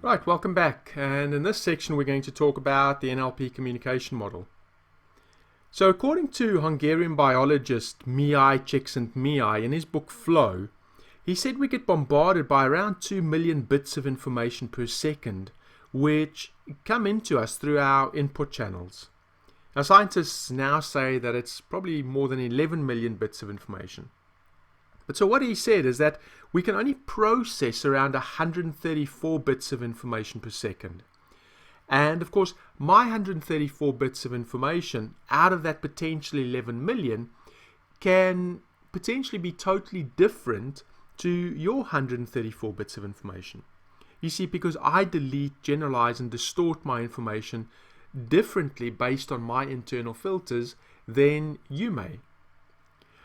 Right, welcome back. And in this section, we're going to talk about the NLP communication model. So according to Hungarian biologist Mihaly Csikszentmihalyi in his book Flow, he said we get bombarded by around 2 million bits of information per second, which come into us through our input channels. Now, scientists now say that it's probably more than 11 million bits of information. But so what he said is that we can only process around 134 bits of information per second. And of course, my 134 bits of information out of that potentially 11 million can potentially be totally different to your 134 bits of information. You see, because I delete, generalize, and distort my information differently based on my internal filters than you may.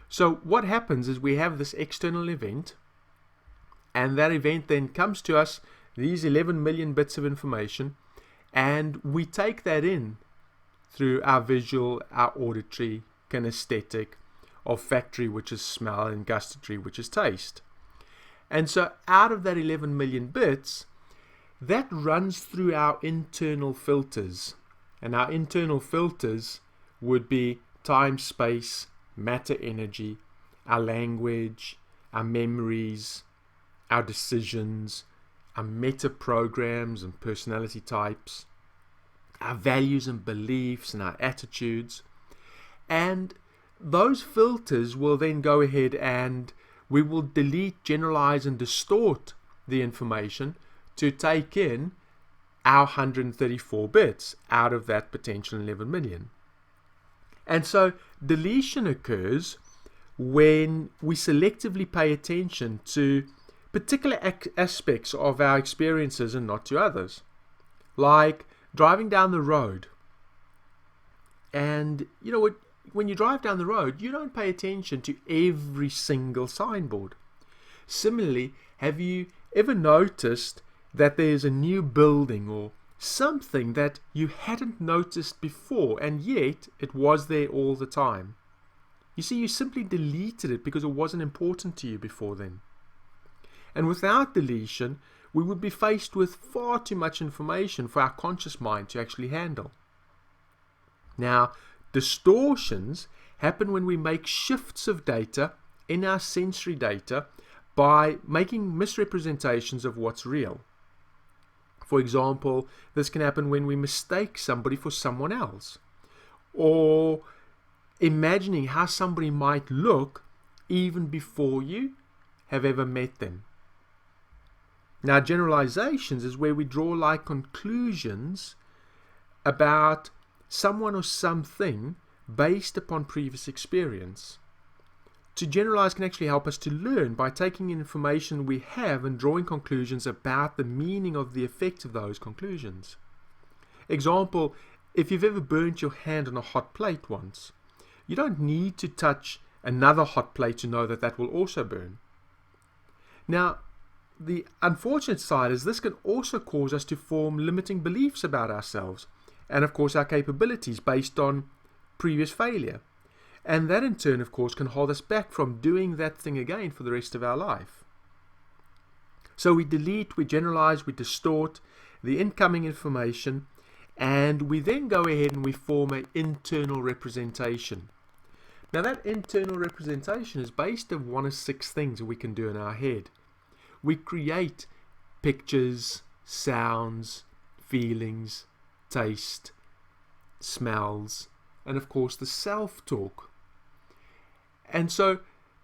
So what happens is we have this external event, and that event then comes to us, these 11 million bits of information, and we take that in through our visual, our auditory, kinesthetic, olfactory, which is smell, and gustatory, which is taste. And so out of that 11 million bits, that runs through our internal filters. And our internal filters would be time, space, matter, energy, our language, our memories, our decisions, our meta programs and personality types, our values and beliefs and our attitudes. And those filters will then go ahead and we will delete, generalize, and distort the information to take in our 134 bits out of that potential 11 million. And so deletion occurs when we selectively pay attention to particular aspects of our experiences and not to others. Like driving down the road. And you know what? When you drive down the road, you don't pay attention to every single signboard. Similarly, have you ever noticed that there's a new building or something that you hadn't noticed before, and yet it was there all the time? You see, you simply deleted it because it wasn't important to you before then. And without deletion, we would be faced with far too much information for our conscious mind to actually handle. Now, distortions happen when we make shifts of data in our sensory data by making misrepresentations of what's real. For example, this can happen when we mistake somebody for someone else, or imagining how somebody might look even before you have ever met them. Now, generalizations is where we draw like conclusions about someone or something based upon previous experience. To generalize can actually help us to learn by taking information we have and drawing conclusions about the meaning of the effect of those conclusions. Example, if you've ever burnt your hand on a hot plate once, you don't need to touch another hot plate to know that that will also burn. Now, the unfortunate side is this can also cause us to form limiting beliefs about ourselves and, of course, our capabilities based on previous failure. And that in turn, of course, can hold us back from doing that thing again for the rest of our life. So we delete, we generalize, we distort the incoming information, and we then go ahead and we form an internal representation. Now that internal representation is based on one of 6 things that we can do in our head. We create pictures, sounds, feelings, taste, smells, and of course the self-talk. And so,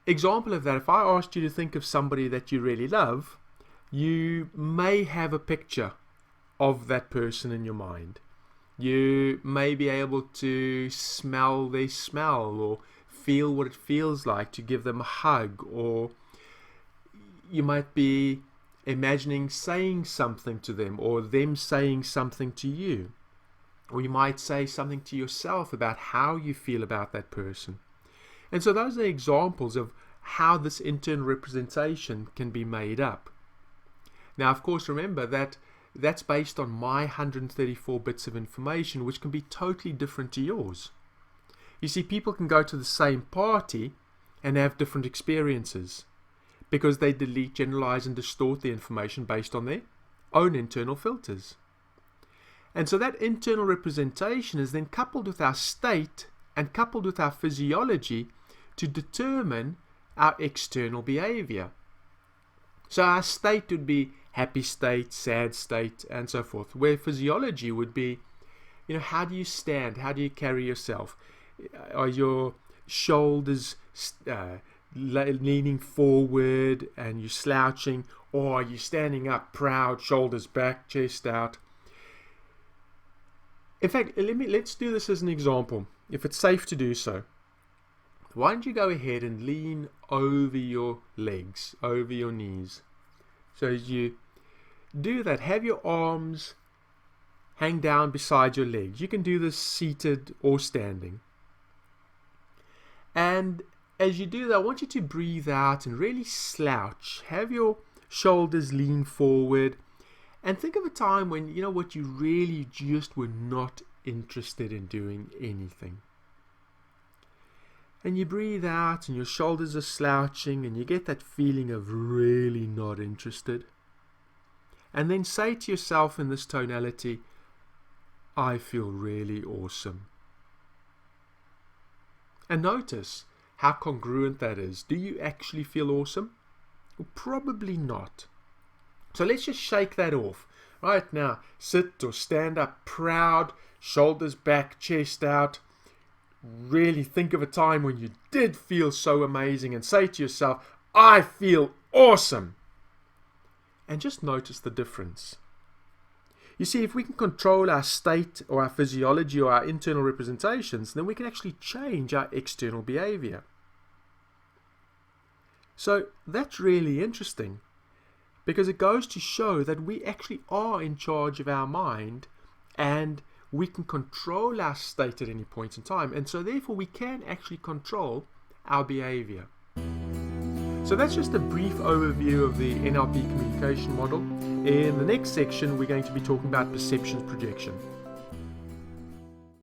example of that, if I asked you to think of somebody that you really love, you may have a picture of that person in your mind. You may be able to smell their smell or feel what it feels like to give them a hug, or you might be imagining saying something to them or them saying something to you. Or you might say something to yourself about how you feel about that person. And so those are examples of how this internal representation can be made up. Now, of course, remember that that's based on my 134 bits of information, which can be totally different to yours. You see, people can go to the same party and have different experiences because they delete, generalize, and distort the information based on their own internal filters. And so that internal representation is then coupled with our state and coupled with our physiology to determine our external behavior. So our state would be happy state, sad state, and so forth, where physiology would be, how do you stand? How do you carry yourself? Are your shoulders leaning forward and you slouching, or are you standing up proud, shoulders back, chest out? In fact, let's do this as an example, if it's safe to do so. Why don't you go ahead and lean over your legs, over your knees. So as you do that, have your arms hang down beside your legs. You can do this seated or standing. And as you do that, I want you to breathe out and really slouch. Have your shoulders lean forward. And think of a time when, you really just were not interested in doing anything. And you breathe out and your shoulders are slouching and you get that feeling of really not interested. And then say to yourself in this tonality, I feel really awesome. And notice how congruent that is. Do you actually feel awesome? Well, probably not. So let's just shake that off. Right now, sit or stand up proud, shoulders back, chest out. Really think of a time when you did feel so amazing and say to yourself, I feel awesome. And just notice the difference. You see, if we can control our state or our physiology or our internal representations, then we can actually change our external behavior. So that's really interesting, because it goes to show that we actually are in charge of our mind and we can control our state at any point in time, and so therefore we can actually control our behavior. So that's just a brief overview of the NLP communication model. In the next section, we're going to be talking about perceptions projection.